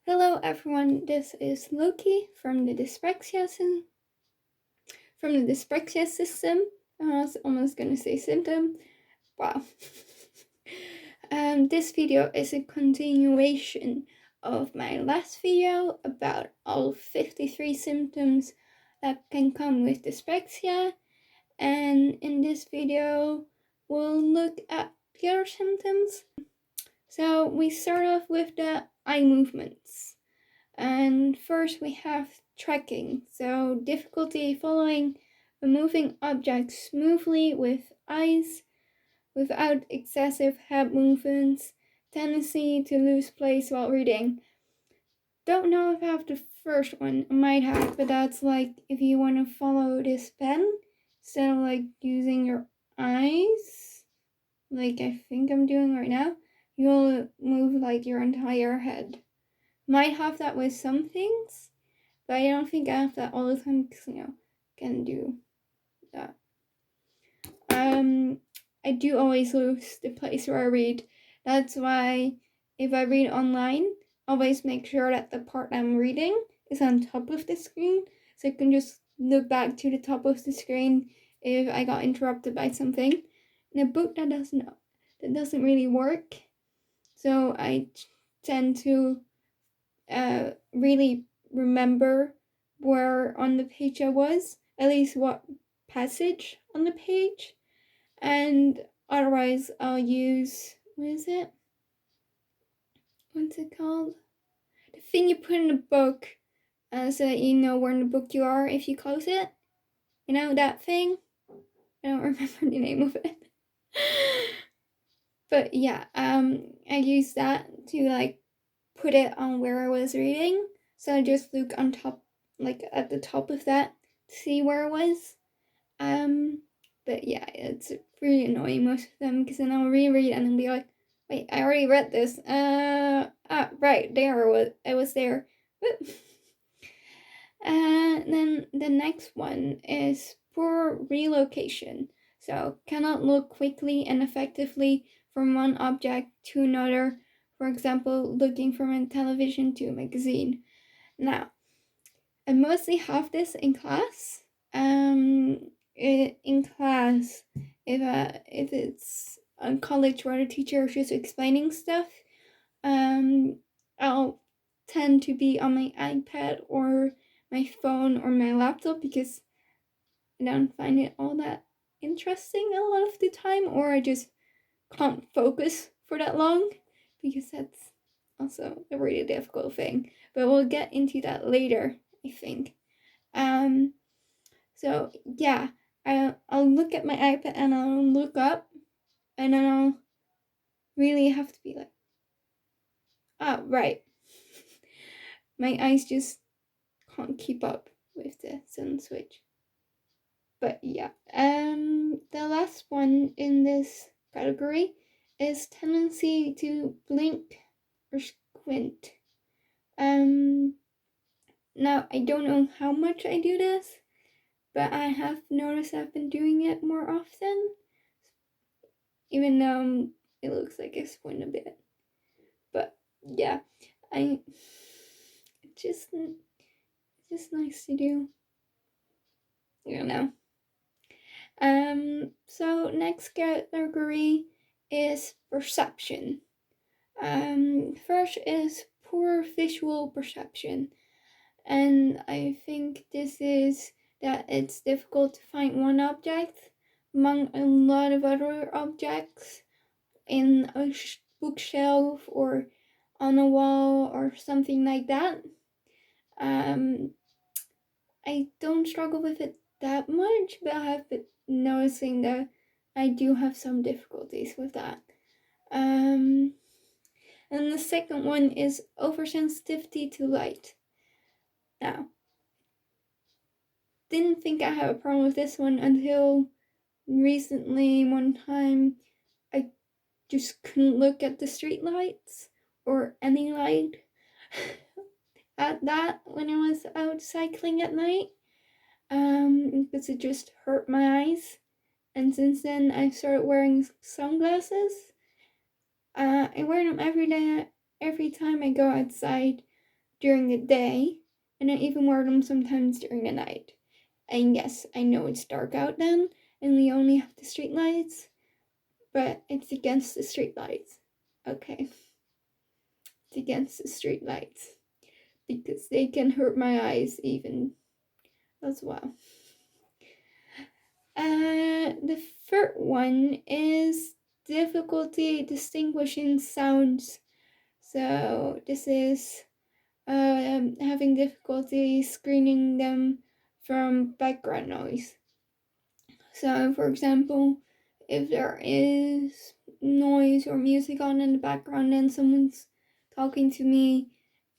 Hello everyone, this is Loki from the Dyspraxia system. I was almost gonna say symptom. Wow. This video is a continuation of my last video about all 53 symptoms that can come with dyspraxia, and in this video we'll look at the other symptoms. So we start off with the eye movements. And first we have tracking, so difficulty following a moving object smoothly with eyes without excessive head movements, tendency to lose place while reading. Don't know if I have the first one, I might have, but that's like if you want to follow this pen instead of like using your eyes, like I think I'm doing right now, you'll move like your entire head. Might have that with some things, but I don't think I have that all the time because, can do that. I do always lose the place where I read. That's why if I read online, always make sure that the part I'm reading is on top of the screen, so I can just look back to the top of the screen if I got interrupted by something. In a book, that doesn't really work, so I tend to really remember where on the page I was, at least what passage on the page, and otherwise I'll use, what's it called? The thing you put in the book so that you know where in the book you are if you close it. You know, that thing? I don't remember the name of it. But yeah, I used that to like put it on where I was reading. So I just look on top, like at the top of that, to see where I was. But yeah, it's really annoying most of them because then I'll reread and then be like, wait, I already read this. Right, there I was there. Then the next one is poor relocation. So cannot look quickly and effectively from one object to another. For example, looking from a television to a magazine. Now, I mostly have this in class. In class, if it's on college where the teacher is just explaining stuff, I'll tend to be on my iPad or my phone or my laptop because I don't find it all that interesting a lot of the time, or I just can't focus for that long because that's also a really difficult thing. But we'll get into that later, I think. So yeah, I'll look at my iPad and I'll look up, and then I'll really have to be like, right. My eyes just can't keep up with the sudden switch. But yeah, the last one in this category is tendency to blink or squint. Now I don't know how much I do this, but I have noticed I've been doing it more often, even though it looks like I squint a bit. But yeah, it's just nice to do. I don't know. So next category is perception. First is poor visual perception, and I think this is that it's difficult to find one object among a lot of other objects in a bookshelf or on a wall or something like that. I don't struggle with it that much, but I have been noticing that I do have some difficulties with that. And the second one is oversensitivity to light. Now, didn't think I had a problem with this one until recently. One time I just couldn't look at the street lights or any light at that when I was out cycling at night, because it just hurt my eyes. And since then I started wearing sunglasses. I wear them every day, every time I go outside, during the day, and I even wear them sometimes during the night. And yes, I know it's dark out then, and we only have the street lights, but it's against the street lights. Okay. It's against the street lights, because they can hurt my eyes even as well. The third one is difficulty distinguishing sounds. So this is having difficulty screening them from background noise. So, for example, if there is noise or music on in the background and someone's talking to me,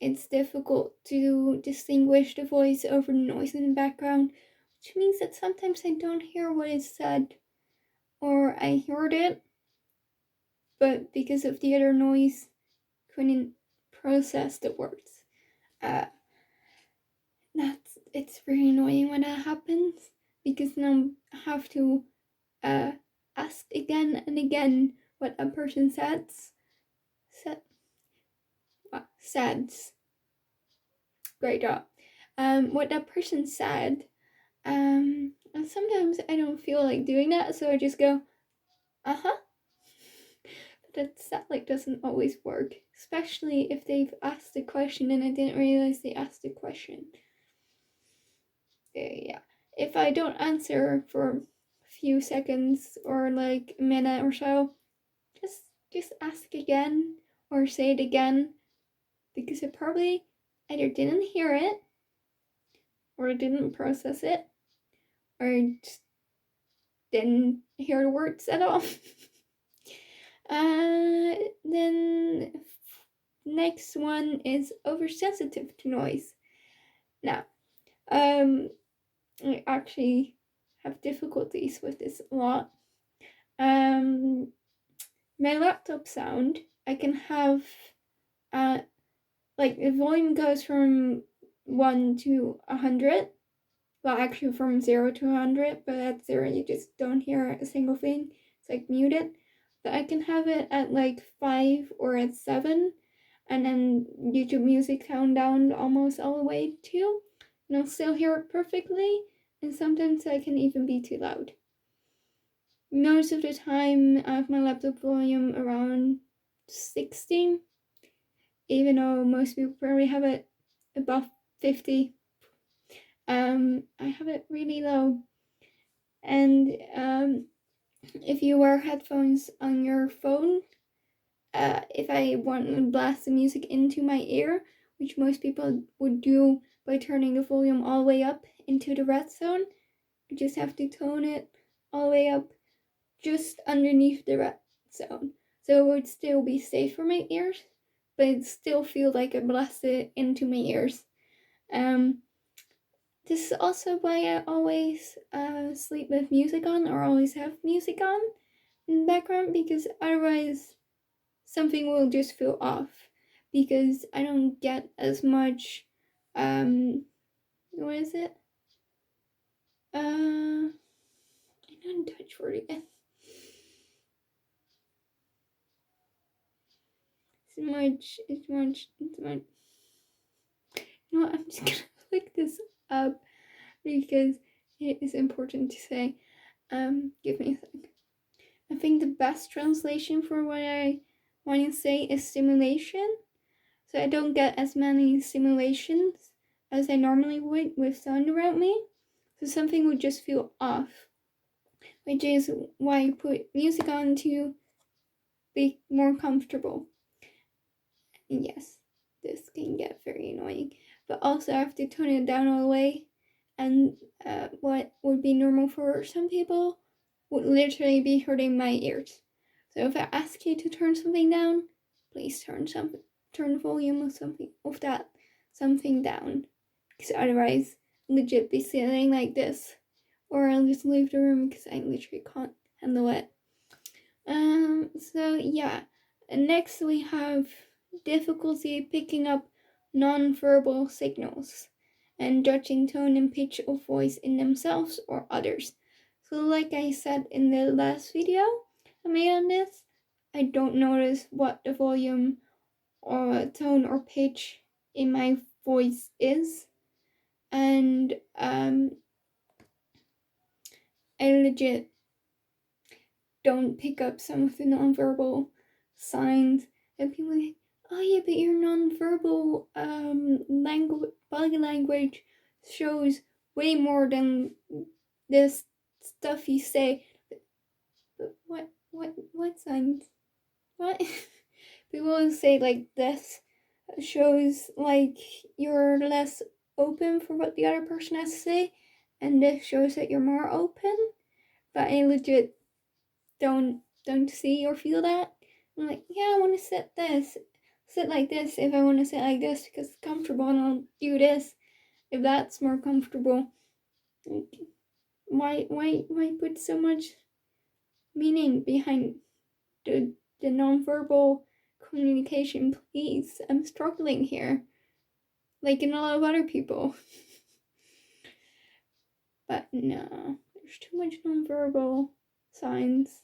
it's difficult to distinguish the voice over the noise in the background, which means that sometimes I don't hear what is said, or I heard it, but because of the other noise, couldn't process the words. It's really annoying when that happens, because now I have to ask again and again what a person says. Great job. What that person said. And sometimes I don't feel like doing that, so I just go, uh-huh. But that doesn't always work, especially if they've asked a question and I didn't realize they asked a question. Yeah. If I don't answer for a few seconds or like a minute or so, just ask again or say it again, because I probably either didn't hear it or didn't process it or just didn't hear the words at all. Then next one is oversensitive to noise. Now, I actually have difficulties with this a lot. My laptop sound, I can have like the volume goes from 1 to 100. Well, actually from 0 to 100, but at 0 you just don't hear a single thing. It's like muted. But I can have it at like 5 or at 7, and then YouTube music sound down almost all the way too, and I'll still hear it perfectly, and sometimes I can even be too loud. Most of the time I have my laptop volume around 16, even though most people probably have it above 50. I have it really low. And if you wear headphones on your phone, if I want to blast the music into my ear, which most people would do by turning the volume all the way up into the red zone, I just have to tone it all the way up just underneath the red zone. So it would still be safe for my ears, but it still feel like I blasted it into my ears. This is also why I always sleep with music on, or always have music on in the background, because otherwise something will just feel off, because I don't get as much what is it? I don't touch word again. It's much. You know what, I'm just gonna look this up because it is important to say. Give me a second. I think the best translation for what I want to say is stimulation. So I don't get as many stimulations as I normally would with sound around me. So something would just feel off, which is why I put music on to be more comfortable. And yes, this can get very annoying, but also I have to tone it down all the way. And what would be normal for some people would literally be hurting my ears. So if I ask you to turn something down, please turn the volume of something down, because otherwise I'll legit be sitting like this, or I'll just leave the room because I literally can't handle it. So yeah, and next we have difficulty picking up non-verbal signals and judging tone and pitch of voice in themselves or others. So like I said in the last video I made on this, I don't notice what the volume or tone or pitch in my voice is. And I legit don't pick up some of the nonverbal signs. And people are like, oh yeah, but your nonverbal body language shows way more than this stuff you say. But what signs? What? People say like this shows like you're less open for what the other person has to say, and this shows that you're more open. But I legit don't see or feel that. I'm like, yeah, I want to sit like this if I want to sit like this because it's comfortable, and I'll do this if that's more comfortable. Why put so much meaning behind the nonverbal communication, please? I'm struggling here, like in a lot of other people. But no, there's too much nonverbal signs.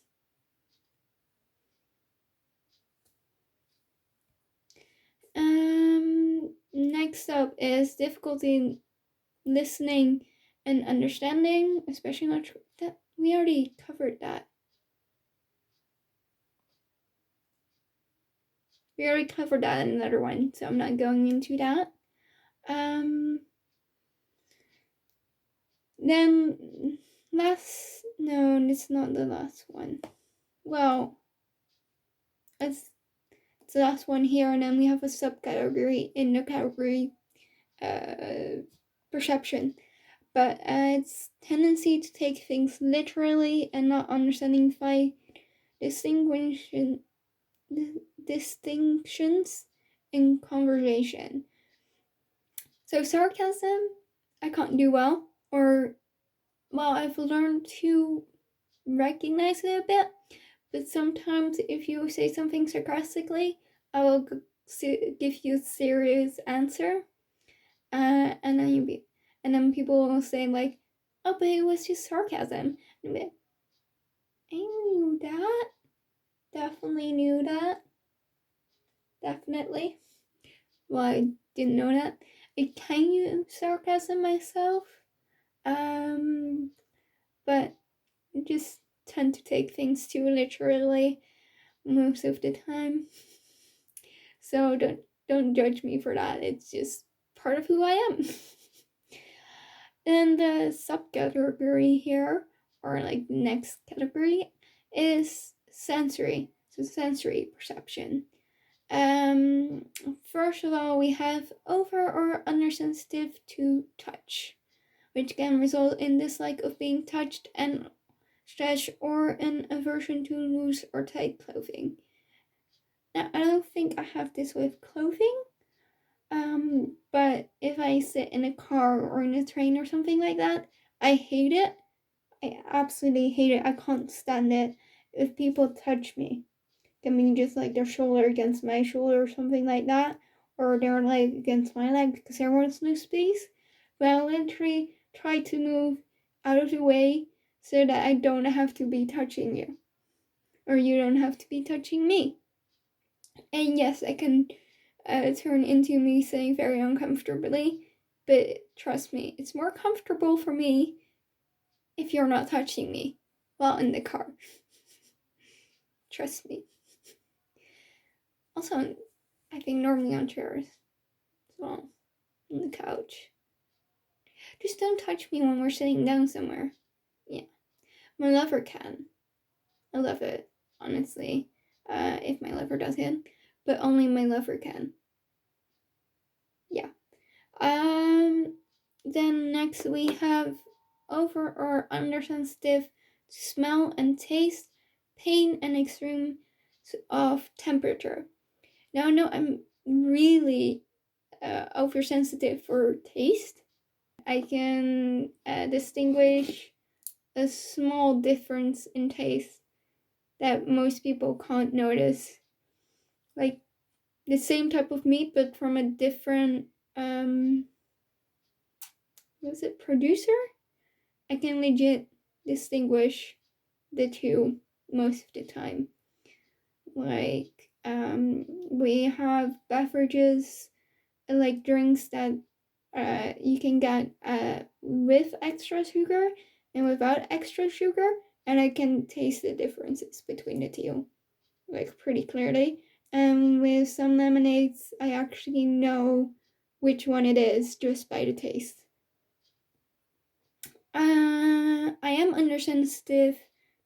Next up is difficulty listening and understanding, especially not that we already covered that. We already covered that in another one, so I'm not going into that. Then no, it's not the last one. Well, it's the last one here, and then we have a subcategory in the category perception. But its tendency to take things literally and not understanding by distinctions in conversation. So sarcasm, I can't do well, or well, I've learned to recognize it a bit. But sometimes, if you say something sarcastically, I will give you a serious answer, and then people will say like, "Oh, but it was just sarcasm." And I knew that. Definitely knew that. Definitely. Well, I didn't know that. I can use sarcasm myself, but I just tend to take things too literally most of the time. So don't judge me for that. It's just part of who I am. And the subcategory here, or like next category, is sensory. So sensory perception. First of all, we have over or undersensitive to touch, which can result in dislike of being touched and stretched, or an aversion to loose or tight clothing. Now, I don't think I have this with clothing, but if I sit in a car or in a train or something like that, I hate it. I absolutely hate it. I can't stand it if people touch me. I mean, just like their shoulder against my shoulder or something like that, or their leg against my leg because there was no space. But I literally try to move out of the way so that I don't have to be touching you, or you don't have to be touching me. And yes, I can turn into me sitting very uncomfortably, but trust me, it's more comfortable for me if you're not touching me while in the car. Trust me. Also, I think normally on chairs as well, on the couch. Just don't touch me when we're sitting down somewhere. Yeah. My lover can. I love it, honestly, if my lover does it, but only my lover can. Yeah. Then next we have over or undersensitive to smell and taste, pain, and extreme of temperature. Now, no, I'm really oversensitive for taste. I can distinguish a small difference in taste that most people can't notice. Like the same type of meat, but from a different producer? I can legit distinguish the two most of the time. Like we have beverages like drinks that you can get with extra sugar and without extra sugar, and I can taste the differences between the two, like pretty clearly. And with some lemonades, I actually know which one it is just by the taste. I am undersensitive to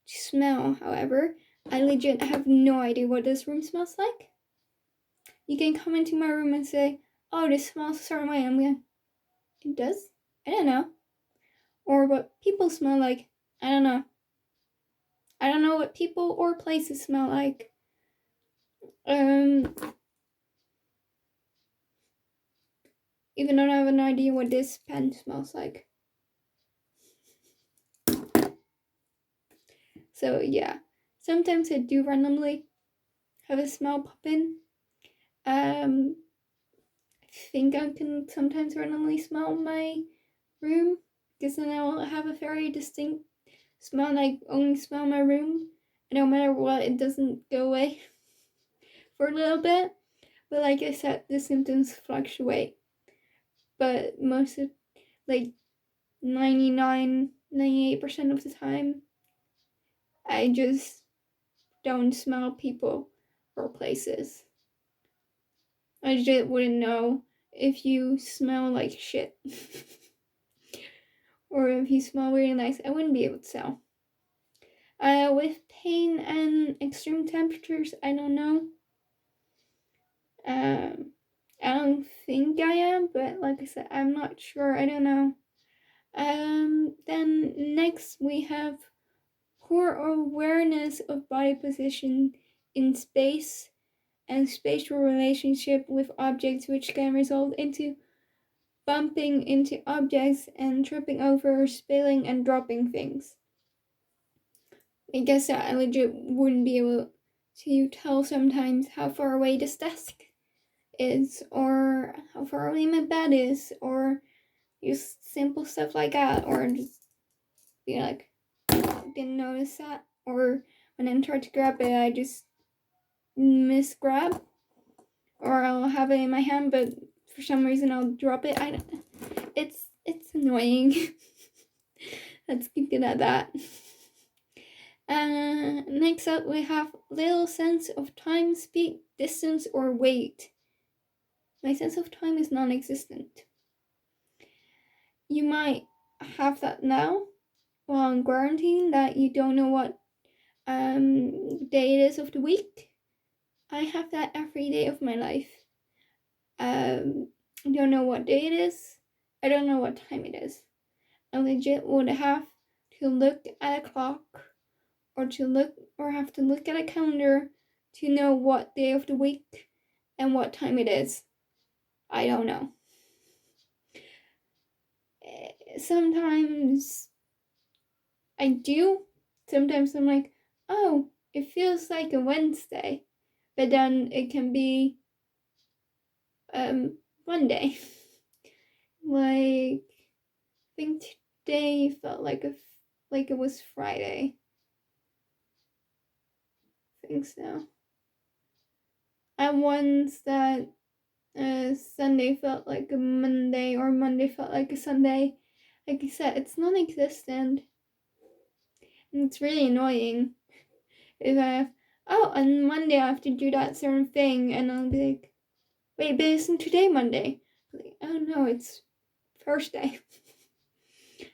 smell, however. I legit have no idea what this room smells like. You can come into my room and say, oh, this smells a certain way. I'm like, it does? I don't know. Or what people smell like. I don't know. I don't know what people or places smell like. Even though I have an idea what this pen smells like. So yeah, sometimes I do randomly have a smell pop in. I think I can sometimes randomly smell my room, because then I will have a very distinct smell and I only smell my room. And no matter what, it doesn't go away for a little bit. But like I said, the symptoms fluctuate. But most of, like 98% of the time, I just don't smell people or places. I just wouldn't know if you smell like shit. Or if you smell really nice, I wouldn't be able to tell. With pain and extreme temperatures, I don't know. I don't think I am, but like I said, I'm not sure. I don't know. Then next we have poor awareness of body position in space and spatial relationship with objects, which can result into bumping into objects and tripping over, spilling, and dropping things. I guess I legit wouldn't be able to tell sometimes how far away this desk is, or how far away my bed is, or just simple stuff like that, or just be like, didn't notice that, or when I try to grab it, I just misgrab, or I'll have it in my hand, but for some reason I'll drop it. It's annoying. Let's keep it at that. Next up, we have little sense of time, speed, distance, or weight. My sense of time is non-existent. You might have that now while in quarantine, that you don't know what day it is of the week. I have that every day of my life. I don't know what day it is. I don't know what time it is. I legit would have to look at a clock or have to look at a calendar to know what day of the week and what time it is. I don't know. Sometimes I do. Sometimes I'm like, oh, it feels like a Wednesday. But then it can be Monday. Like, I think today felt like it was Friday. I think so. And once that Sunday felt like a Monday, or Monday felt like a Sunday. Like I said, it's non-existent. And it's really annoying if I have, oh, on Monday I have to do that certain thing, and I'll be like, wait, but isn't today Monday? Like, oh no, it's Thursday.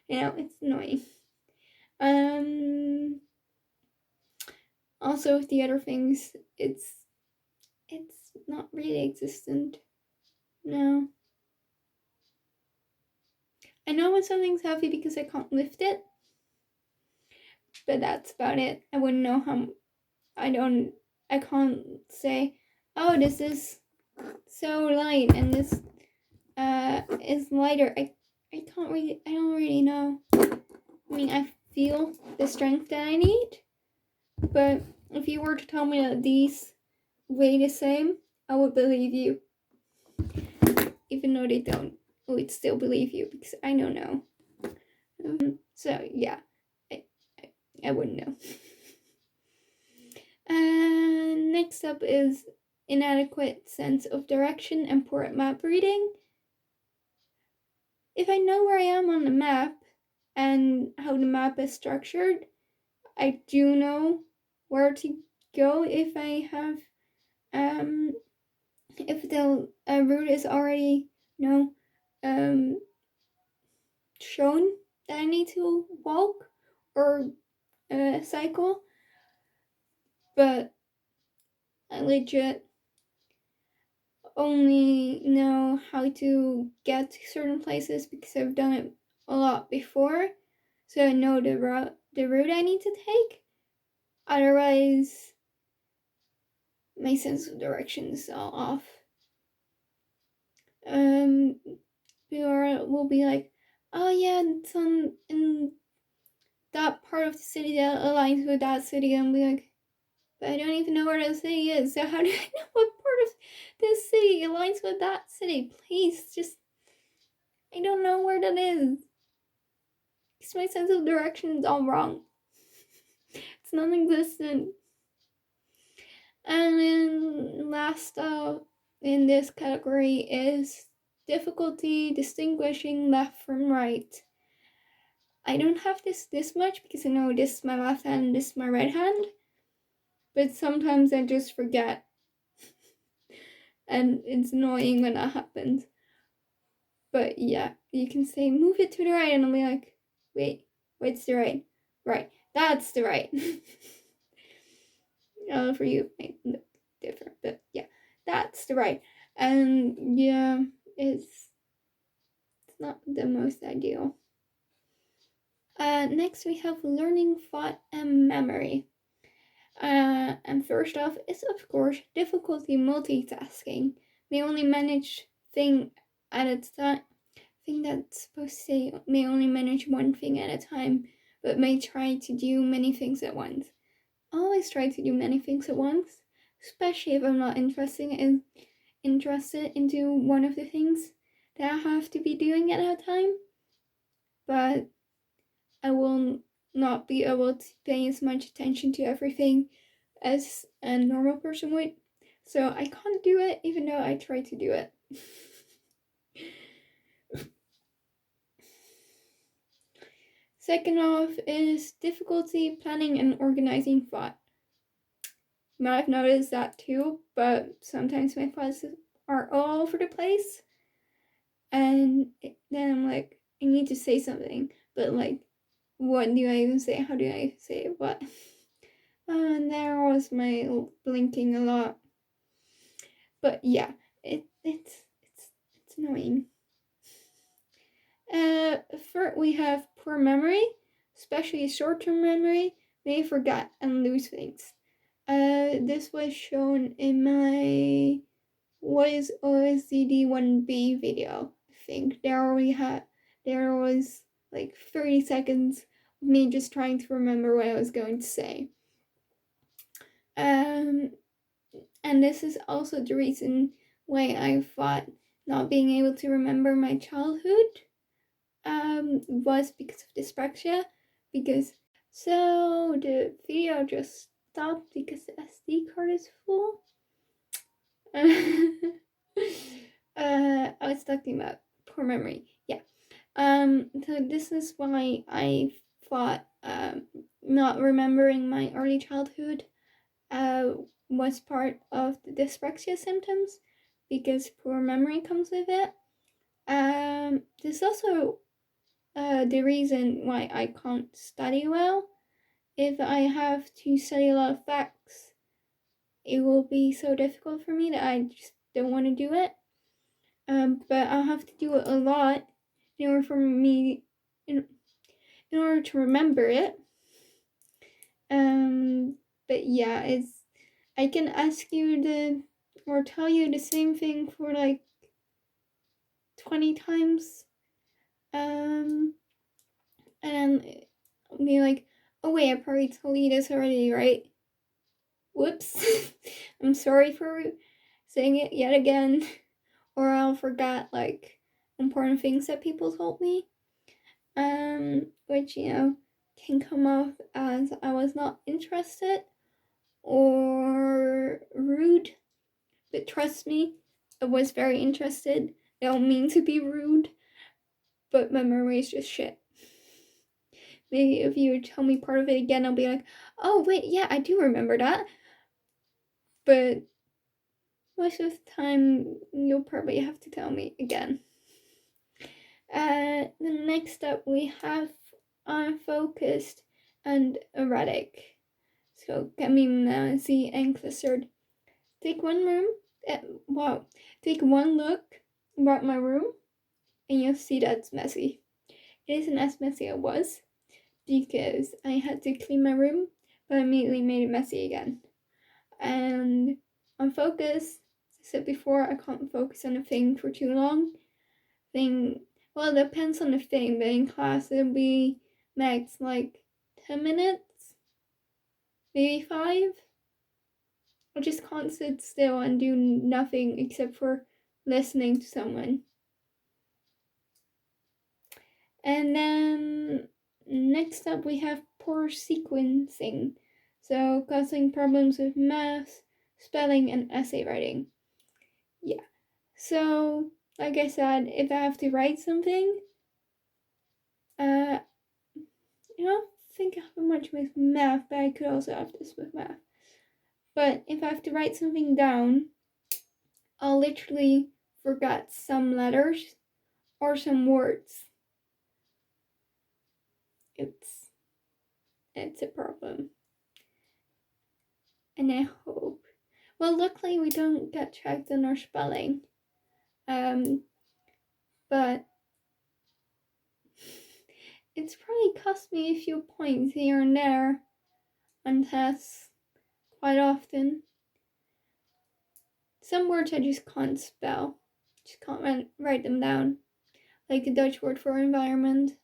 It's annoying. Also with the other things, it's not really existent. No. I know when something's heavy because I can't lift it, but that's about it. I wouldn't know how. I can't say, oh, this is so light and this is lighter. I don't really know. I mean, I feel the strength that I need, but if you were to tell me that these weigh the same, I would believe you. Even though they don't, I would still believe you because I don't know. So yeah, I wouldn't know. And next up is inadequate sense of direction and poor at map reading. If I know where I am on the map and how the map is structured, I do know where to go if I have if the route is already shown that I need to walk or cycle. But I legit only know how to get to certain places because I've done it a lot before, so I know the route I need to take. Otherwise, my sense of direction is all off. People will be like, oh yeah, it's in that part of the city that aligns with that city, and be like, but I don't even know where that city is, so how do I know what part of this city aligns with that city? Please, just, I don't know where that is. Because my sense of direction is all wrong. It's non-existent. And then last in this category is difficulty distinguishing left from right. I don't have this much because I know this is my left hand and this is my right hand. But sometimes I just forget. And it's annoying when that happens. But yeah, you can say, move it to the right, and I'll be like, wait, what's the right? Right, that's the right. For you, it might look different, but yeah, that's the right. And yeah, it's not the most ideal. Next we have learning, thought, and memory. And first off is, of course, difficulty multitasking. May only manage thing at a time. Thing that's supposed to say may only manage one thing at a time, but may try to do many things at once. I always try to do many things at once, especially if I'm not interested into one of the things that I have to be doing at a time. But I will not be able to pay as much attention to everything as a normal person would. So I can't do it even though I try to do it. Second off is difficulty planning and organizing thought. You might have noticed that too, but sometimes my thoughts are all over the place. And then I'm like, I need to say something, but like, what do I even say? How do I say what? And there was my blinking a lot. But yeah, it's annoying. First we have poor memory, especially short-term memory. May forget and lose things. This was shown in my what is OSCD 1B video. I think there was like 30 seconds of me just trying to remember what I was going to say. And this is also the reason why I thought not being able to remember my childhood was because of dyspraxia. So the video just stopped because the SD card is full. I was talking about poor memory. Yeah. So this is why I thought not remembering my early childhood was part of the dyspraxia symptoms, because poor memory comes with it. This is also the reason why I can't study well. If I have to study a lot of facts, it will be so difficult for me that I just don't want to do it. But I'll have to do it a lot in order for me, in order to remember it. But yeah, I can ask you or tell you the same thing for like 20 times. And then I'll be like, oh wait, I probably told you this already, right? Whoops. I'm sorry for saying it yet again. Or I'll forget like important things that people told me. Which, can come off as I was not interested or rude. But trust me, I was very interested. I don't mean to be rude, but my memory is just shit. Maybe if you tell me part of it again, I'll be like, oh wait, yeah, I do remember that. But most of the time, you'll probably have to tell me again. The next up we have unfocused and erratic. So get me messy and clustered. Take one look about my room and you'll see that's messy. It isn't as messy as it was because I had to clean my room, but I immediately made it messy again. And on focus, as I said before, I can't focus on a thing for too long. Well, it depends on the thing, but in class it'll be max like 10 minutes, maybe 5. I just can't sit still and do nothing except for listening to someone. And then next up we have poor sequencing, so causing problems with math, spelling, and essay writing. Yeah, so like I said, if I have to write something, I don't think I have much with math, but I could also have this with math. But if I have to write something down, I'll literally forget some letters or some words. It's a problem. And I hope. Well, luckily we don't get checked on our spelling. But it's probably cost me a few points here and there on tests quite often. Some words I just can't spell. Just can't write them down. Like the Dutch word for environment.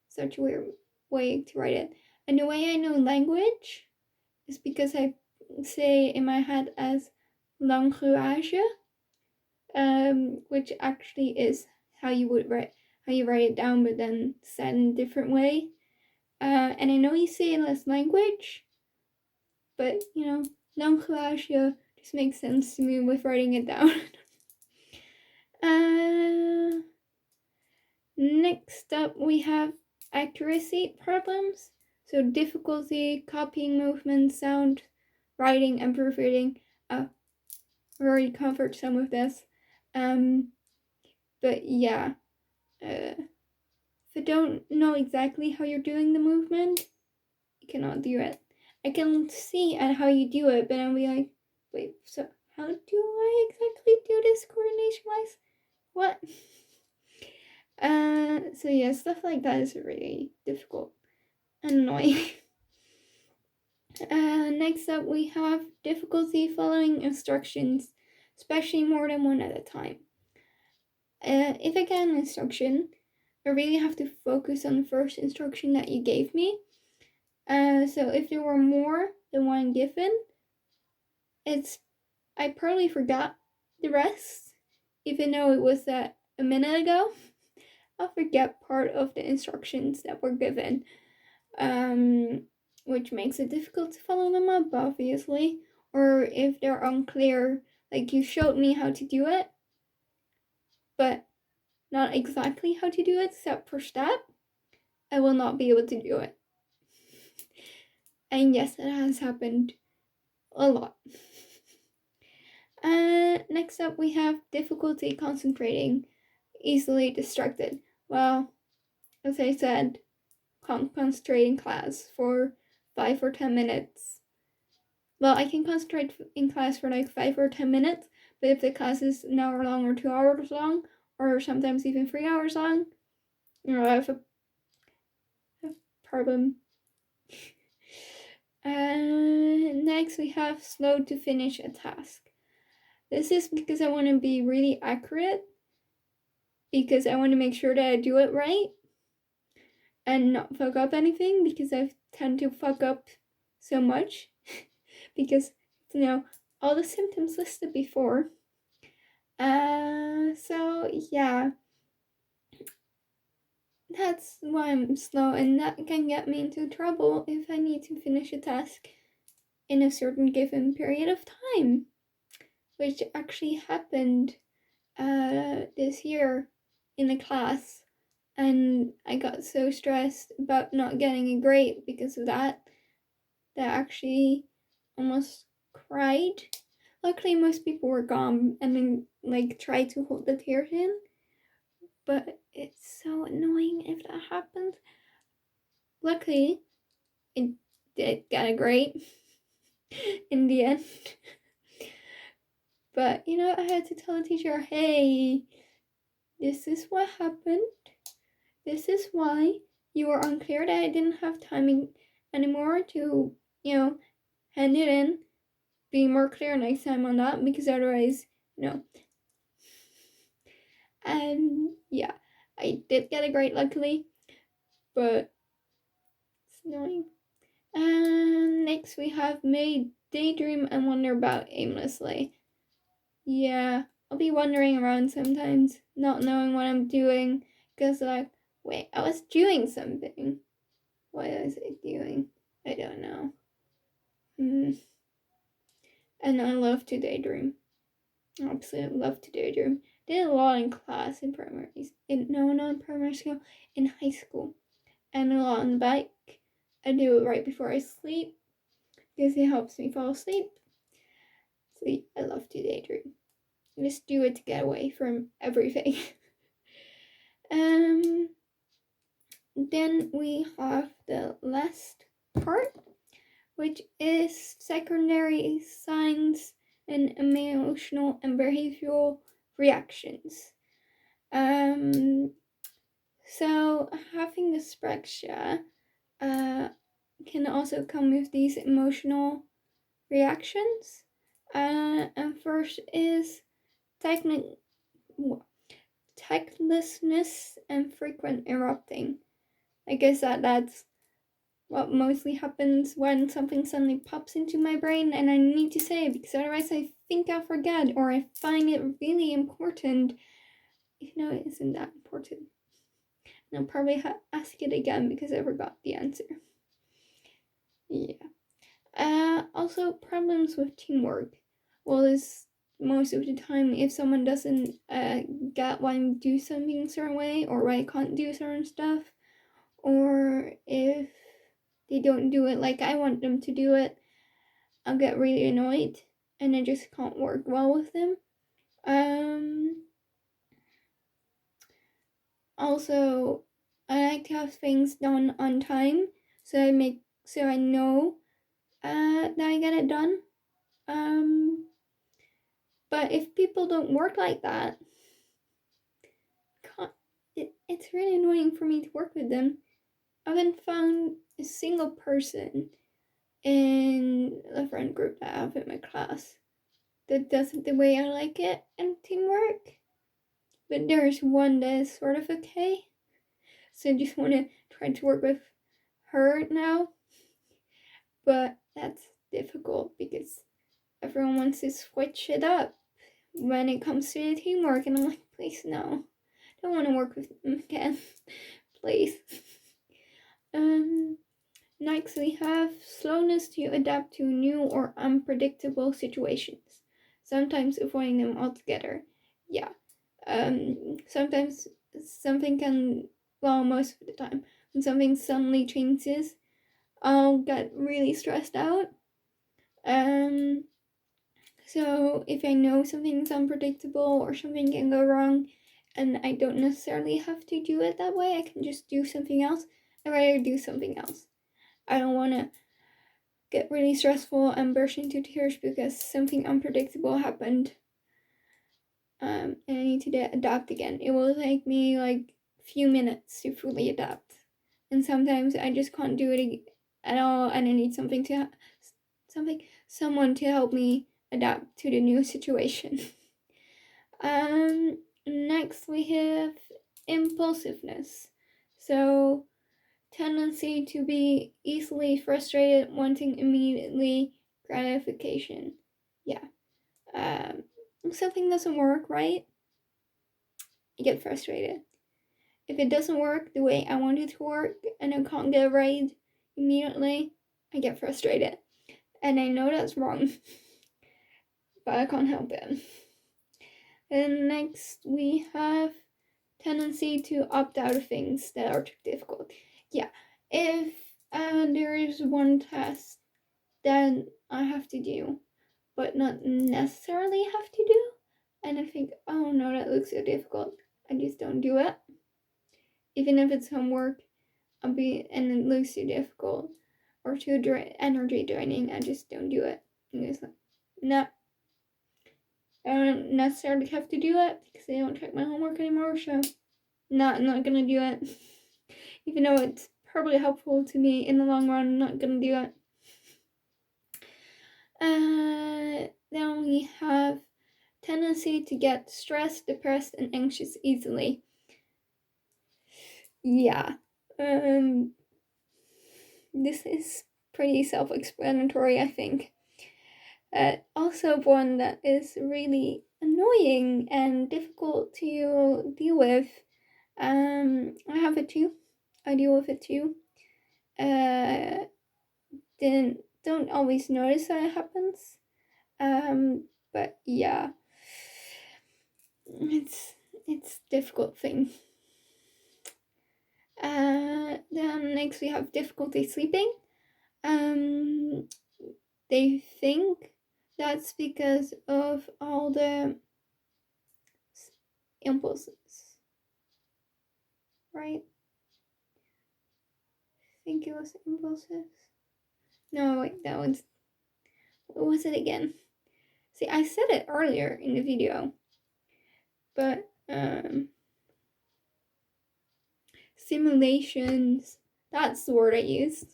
Such a weird way to write it. And the way I know language is because I say in my head as language, which actually is how you write it down, but then said in a different way. And I know you say it as language, but language just makes sense to me with writing it down. Next up, we have accuracy problems. So difficulty copying movements, sound, writing, and proofreading. We already covered some of this. But yeah, if you don't know exactly how you're doing the movement, you cannot do it. I can see at how you do it, but I'll be like, wait, so how do I exactly do this coordination-wise? What? So yeah, stuff like that is really difficult and annoying. Next up, we have difficulty following instructions, especially more than one at a time. If I get an instruction, I really have to focus on the first instruction that you gave me. So if there were more than one given, I probably forgot the rest, even though it was a minute ago. I'll forget part of the instructions that were given, which makes it difficult to follow them up, obviously. Or if they're unclear, like you showed me how to do it, but not exactly how to do it step for step, I will not be able to do it. And yes, it has happened a lot. Next up, we have difficulty concentrating, easily distracted. Well, as I said, can't concentrate in class for 5 or 10 minutes. Well, I can concentrate in class for like 5 or 10 minutes, but if the class is an hour long or 2 hours long, or sometimes even 3 hours long, I have a problem. Next, we have slow to finish a task. This is because I want to be really accurate, because I want to make sure that I do it right and not fuck up anything, because I tend to fuck up so much because all the symptoms listed before. So yeah, that's why I'm slow, and that can get me into trouble if I need to finish a task in a certain given period of time. which actually happened this year in the class, and I got so stressed about not getting a grade because of that I actually almost cried. Luckily, most people were gone and then tried to hold the tears in, but it's so annoying if that happens. Luckily, I did get a grade in the end. But I had to tell the teacher, hey, this is what happened. This is why you were unclear that I didn't have time anymore to, hand it in. Be more clear next time on that, because otherwise, And yeah, I did get a grade luckily, but it's annoying. And next we have may daydream and wander about aimlessly. Yeah, I'll be wandering around sometimes, not knowing what I'm doing, because wait, I was doing something. What was I doing? I don't know. And I love to daydream. I absolutely love to daydream. Did a lot in class in not in primary school, in high school. And a lot on the bike. I do it right before I sleep because it helps me fall asleep. So I love to daydream. Just do it to get away from everything. Then we have the last part, which is secondary signs and emotional and behavioral reactions. So having dyspraxia can also come with these emotional reactions. And first is tactlessness and frequent interrupting. I guess that's what mostly happens when something suddenly pops into my brain and I need to say it, because otherwise I think I'll forget, or I find it really important, even though it isn't that important. And I'll probably ask it again because I forgot the answer. Yeah. Also, problems with teamwork. Well, it's most of the time if someone doesn't get why I do something a certain way, or why I can't do certain stuff, or if they don't do it like I want them to do it, I'll get really annoyed and I just can't work well with them. Also, I like to have things done on time, so I know that I get it done. But if people don't work like that, it's really annoying for me to work with them. I haven't found a single person in the friend group that I have in my class that does it the way I like it in teamwork. But there's one that is sort of okay. So I just want to try to work with her now. But that's difficult because everyone wants to switch it up when it comes to the teamwork. And I'm like, please, no. I don't want to work with them again. Please. Next, we have slowness to adapt to new or unpredictable situations, sometimes avoiding them altogether. Yeah. Sometimes something can, most of the time, when something suddenly changes, I'll get really stressed out. So if I know something's unpredictable or something can go wrong, and I don't necessarily have to do it that way, I can just do something else. I'd rather do something else. I don't want to get really stressful and burst into tears because something unpredictable happened. And I need to adapt again. It will take me a few minutes to fully adapt. And sometimes I just can't do it at all, and I need someone to help me adapt to the new situation. Next we have impulsiveness. So, tendency to be easily frustrated, wanting immediately gratification. Yeah. If something doesn't work right, I get frustrated. If it doesn't work the way I want it to work and I can't get it right immediately, I get frustrated. And I know that's wrong. but I can't help it. And next we have tendency to opt out of things that are too difficult. Yeah, if there is one task that I have to do, but not necessarily have to do, and I think, oh no, that looks so difficult, I just don't do it. Even if it's homework, and it looks too difficult or too energy draining, I just don't do it. And it's like, no, I don't necessarily have to do it because they don't check my homework anymore, so I'm not gonna do it. Even though it's probably helpful to me in the long run, I'm not gonna do it. Then we have tendency to get stressed, depressed, and anxious easily. Yeah. This is pretty self-explanatory, I think. Also one that is really annoying and difficult to deal with. I have it too. I deal with it too. Don't always notice that it happens. But yeah, it's a difficult thing. Then next we have difficulty sleeping. They think that's because of all the impulses, right? I think it was impulses. No, wait, that one's, what was it again? See, I said it earlier in the video, but simulations, that's the word I used.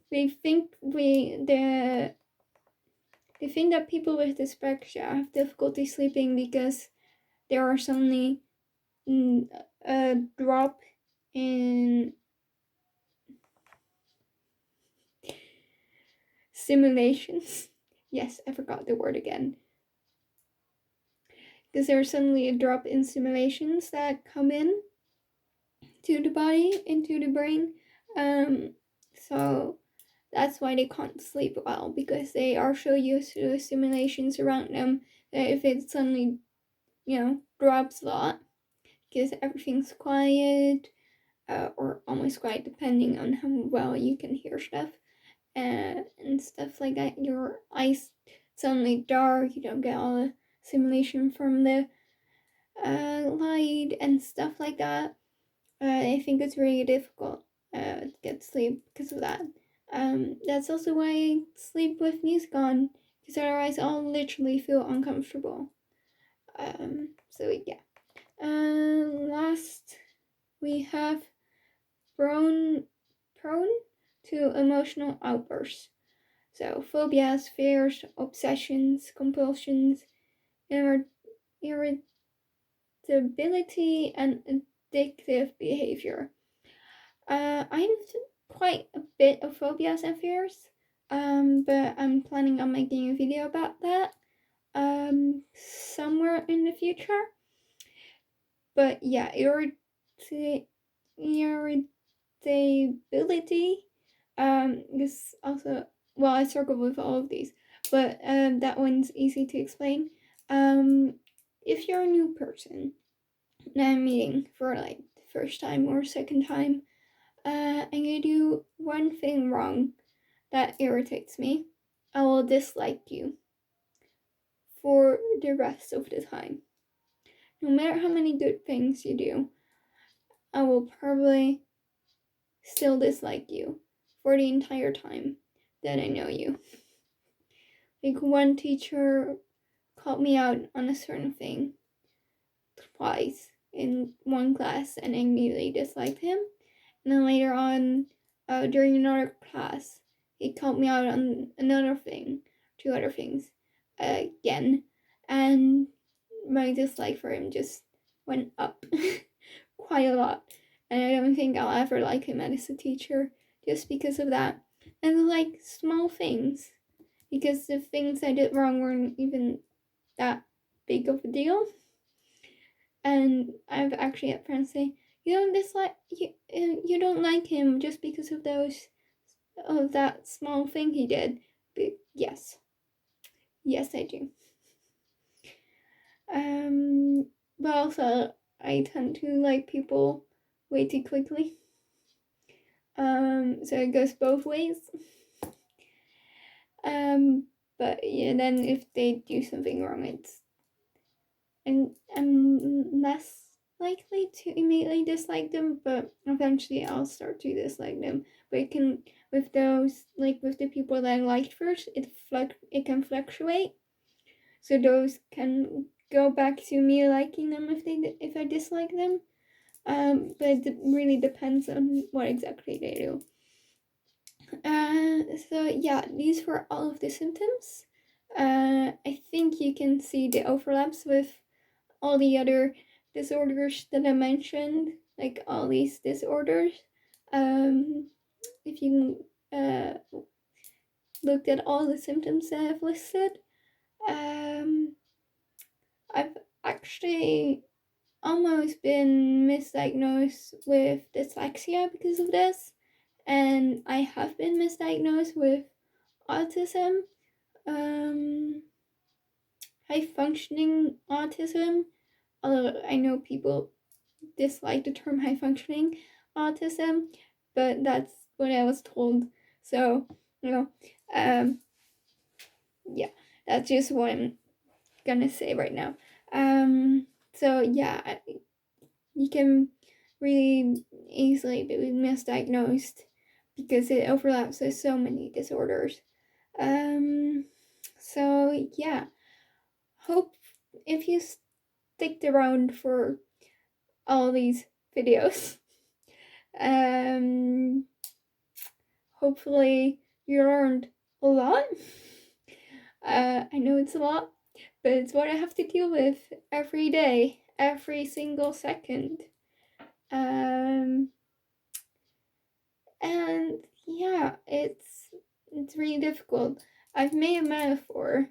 They think that people with dyspraxia have difficulty sleeping because there are suddenly a drop in simulations. Yes, I forgot the word again. Because there's suddenly a drop in simulations that come in to the body, into the brain. So that's why they can't sleep well, because they are so used to the simulations around them that if it suddenly, drops a lot, because everything's quiet, or almost quiet, depending on how well you can hear stuff, and stuff like that. Your eyes suddenly dark, you don't get all the simulation from the light and stuff like that. I think it's really difficult to get sleep because of that. That's also why I sleep with music on, because otherwise I'll literally feel uncomfortable. So yeah. Last we have prone to emotional outbursts. So phobias, fears, obsessions, compulsions, irritability, and addictive behavior. I have quite a bit of phobias and fears, but I'm planning on making a video about that somewhere in the future. But yeah, irritability is also, well, I struggle with all of these, but that one's easy to explain. If you're a new person that I'm meeting for like the first time or second time, and you do one thing wrong that irritates me, I will dislike you for the rest of the time. No matter how many good things you do, I will probably still dislike you for the entire time that I know you. Like, one teacher called me out on a certain thing twice in one class, and I immediately disliked him. And then later on, during another class, he called me out on another thing, 2 other things, again, and my dislike for him just went up quite a lot. And I don't think I'll ever like him as a teacher just because of that. And like small things, because the things I did wrong weren't even that big of a deal. And I've actually had friends say, you don't like him just because of that small thing he did. But yes, Yes, I do. But also I tend to like people way too quickly. So it goes both ways. But yeah, then if they do something wrong, I'm less likely to immediately dislike them, but eventually I'll start to dislike them. But it can, with those, like with the people that I liked first, it can fluctuate. So those can go back to me liking them if I dislike them. But it really depends on what exactly they do. So yeah, these were all of the symptoms. I think you can see the overlaps with all the other disorders that I mentioned, like all these disorders. If you looked at all the symptoms that I've listed, I've actually almost been misdiagnosed with dyslexia because of this, and I have been misdiagnosed with autism, high functioning autism, although I know people dislike the term high functioning autism, but that's what I was told. So, yeah, that's just what I'm gonna say right now. So yeah, you can really easily be misdiagnosed because it overlaps with so many disorders. So yeah, hope if you stick around for all these videos, hopefully you learned a lot. I know it's a lot, but it's what I have to deal with every day, every single second. And yeah, it's really difficult. I've made a metaphor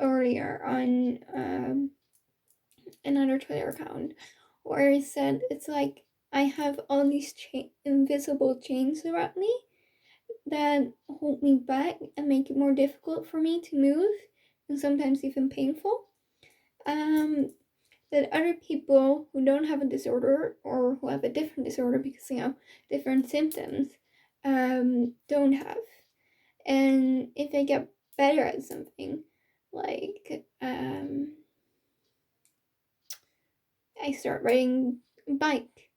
earlier on another Twitter account where I said it's like I have all these invisible chains around me that hold me back and make it more difficult for me to move, and sometimes even painful. That other people who don't have a disorder or who have a different disorder because different symptoms don't have. And if I get better at something, like I start riding a bike,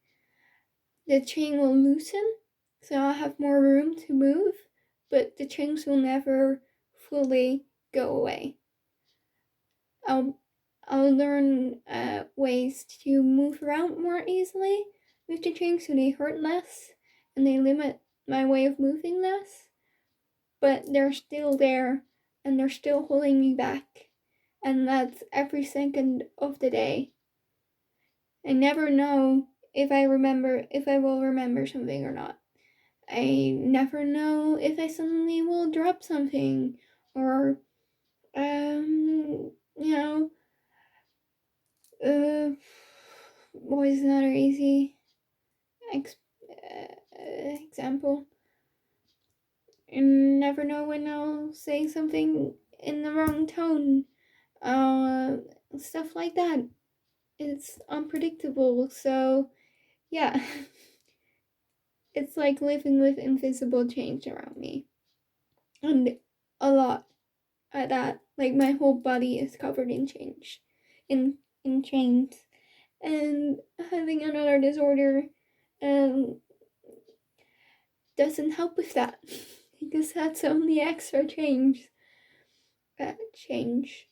the chain will loosen, so I'll have more room to move, but the chains will never fully go away. I'll learn ways to move around more easily with the chains, so they hurt less and they limit my way of moving less, but they're still there and they're still holding me back, and that's every second of the day. I never know if I will remember something or not. I never know if I suddenly will drop something or you know, what is another easy example? You never know when I'll say something in the wrong tone. Stuff like that. It's unpredictable, so yeah. It's like living with invisible chains around me. And a lot at that. Like my whole body is covered in in chains. And having another disorder doesn't help with that. Because that's only extra change. Chains.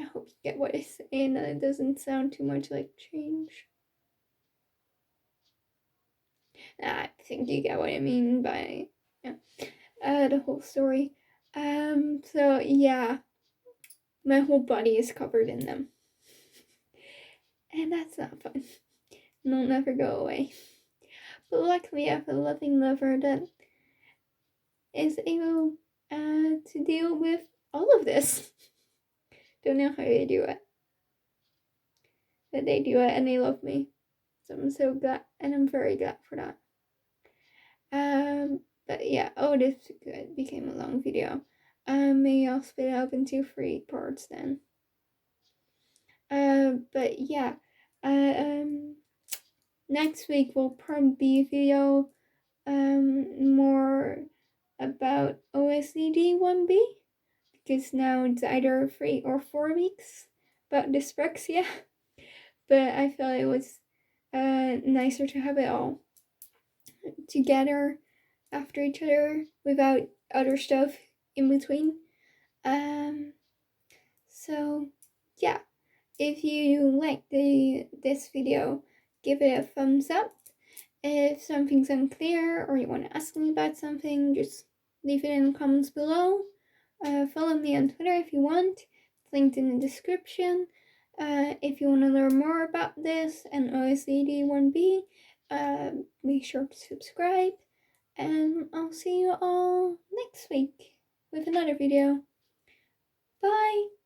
I hope you get what I say and that it doesn't sound too much like change. I think you get what I mean by the whole story. So yeah, my whole body is covered in them. And that's not fun. And they'll never go away. But luckily I have a loving lover that is able to deal with all of this. Don't know how they do it. But they do it and they love me. So I'm so glad, and I'm very glad for that. But yeah, this became a long video. Maybe I'll split it up into 3 parts then. But yeah, next week will probably be a video more about OSCD 1B, because now it's either 3 or 4 weeks about dyspraxia. But I felt it was nicer to have it all together after each other without other stuff in between. So yeah, if you like this video, give it a thumbs up. If something's unclear or you want to ask me about something, just leave it in the comments below. Follow me on Twitter if you want. It's linked in the description. If you want to learn more about this and OSCD 1B, make sure to subscribe. And I'll see you all next week with another video. Bye!